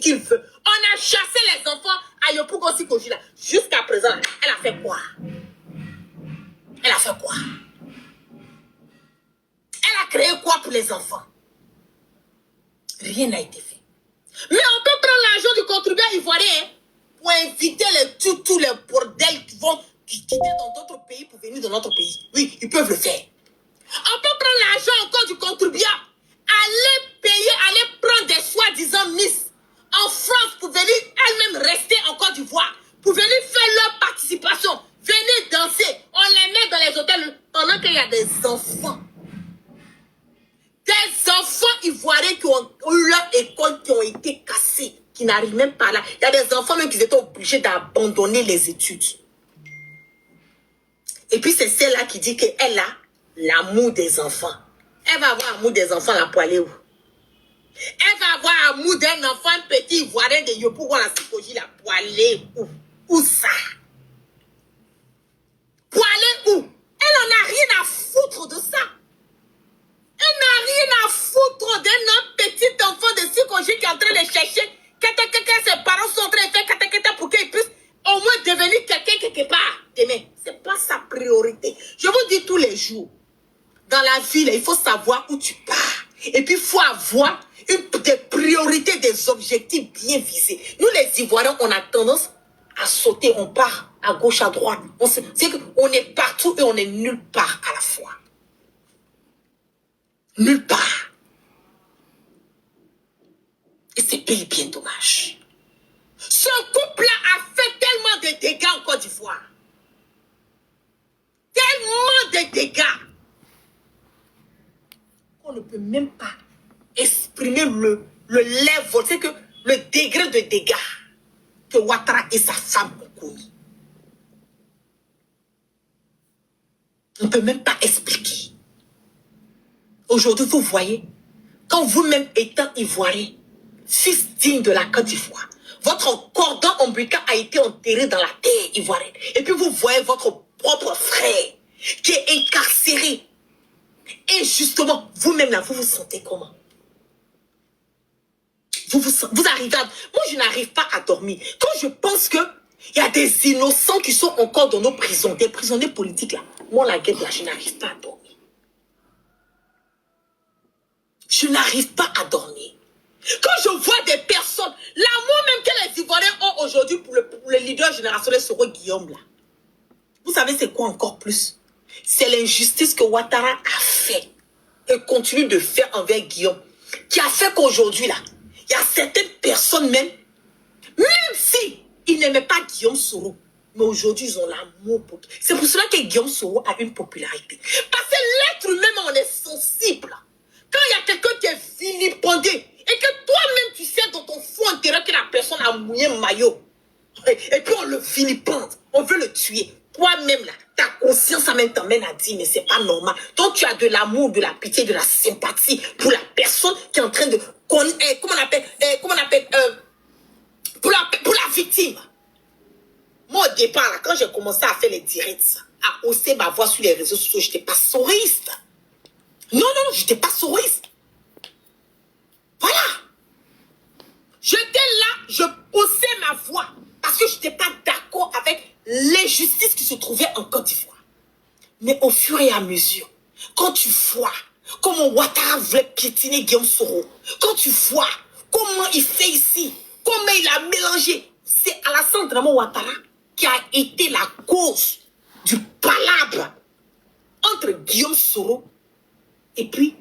qu'il veut. On a chassé les enfants à Yopougon Sikoji là. Jusqu'à présent, elle a fait quoi? Elle a fait quoi? Elle a créé quoi pour les enfants? Rien n'a été fait. Mais on peut prendre l'argent du contribuable ivoirien pour inviter tous les bordels qui vont quitter dans d'autres pays pour venir dans notre pays. Oui, ils peuvent le faire. On peut prendre l'argent encore du contribuable, aller payer, aller prendre des soi-disant Miss en France pour venir elles-mêmes rester en Côte d'Ivoire, pour venir faire leur participation, venir danser. On les met dans les hôtels pendant qu'il y a des enfants. Des enfants ivoiriens qui ont eu leur école, qui ont été cassés, qui n'arrivent même pas là. Il y a des enfants même qui étaient obligés d'abandonner les études. Et puis c'est celle-là qui dit qu'elle a l'amour des enfants. Elle va avoir l'amour des enfants là pour aller où? Elle va avoir l'amour d'un enfant, un petit ivoirien de Yopougon la Sikoji là pour aller où? Où ça? Pour aller où? Elle n'en a rien à foutre de ça. Elle n'a rien à foutre d'un petit enfant de Sikoji qui est en train de chercher ses parents sont en train de faire katakata pour qu'il puisse au moins devenir quelqu'un quelque part demain. C'est pas sa priorité. Je vous dis tous les jours, dans la vie, là, il faut savoir où tu pars. Et puis, il faut avoir des priorités, des objectifs bien visés. Nous, les Ivoiriens, on a tendance à sauter. On part à gauche, à droite. C'est qu'on est partout et on est nulle part à la fois. Nulle part. Et c'est bien dommage. Ce couple-là a fait tellement de dégâts en Côte d'Ivoire. Tellement de dégâts. On ne peut même pas exprimer le level, c'est que le degré de dégâts que Ouattara et sa femme ont commis. On ne peut même pas expliquer. Aujourd'hui, vous voyez, quand vous-même étant ivoirien, fils digne de la Côte d'Ivoire, votre cordon ombilical a été enterré dans la terre ivoirienne. Et puis vous voyez votre propre frère qui est incarcéré. Et justement, vous-même là, vous vous sentez comment? Vous arrivez à... Moi, je n'arrive pas à dormir. Quand je pense que il y a des innocents qui sont encore dans nos prisons, des prisonniers politiques là, moi, la guerre là, je n'arrive pas à dormir. Je n'arrive pas à dormir. Quand je vois des personnes, l'amour même que les Ivoiriens ont aujourd'hui pour le leader générationnel Soro Guillaume là, vous savez c'est quoi encore plus? C'est l'injustice que Ouattara a fait et continue de faire envers Guillaume, qui a fait qu'aujourd'hui là, il y a certaines personnes même si ils n'aimaient pas Guillaume Soro, mais aujourd'hui ils ont l'amour pour... C'est pour cela que Guillaume Soro a une popularité. Parce que l'être humain, on est sensible. Quand il y a quelqu'un qui est vilipendé, et que toi-même tu sais dans ton fond intérieur que la personne a mouillé maillot, et puis on le vilipende, on veut le tuer. Toi-même là, ta conscience même t'emmène à dire mais c'est pas normal. Donc tu as de l'amour, de la pitié, de la sympathie pour la personne qui est en train de... comment on appelle pour la victime. Moi au départ là, quand j'ai commencé à faire les directs, à hausser ma voix sur les réseaux sociaux, j'étais pas soriste. Non, j'étais pas soriste. Voilà. J'étais là, je haussais ma voix parce que je n'étais pas d'accord avec l'injustice qui se trouvait en Côte d'Ivoire. Mais au fur et à mesure, quand tu vois comment Ouattara voulait piétiner Guillaume Soro, quand tu vois comment il fait ici, comment il a mélangé, c'est Alassane Dramane Ouattara qui a été la cause du palabre entre Guillaume Soro et puis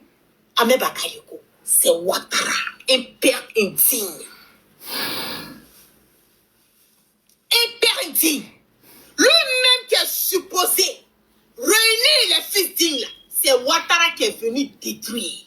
Ahmed Bakayoko. C'est Ouattara, un père indigne. Un père indigne. Lui-même qui est supposé réunir les fils dignes, c'est Ouattara qui est venu détruire.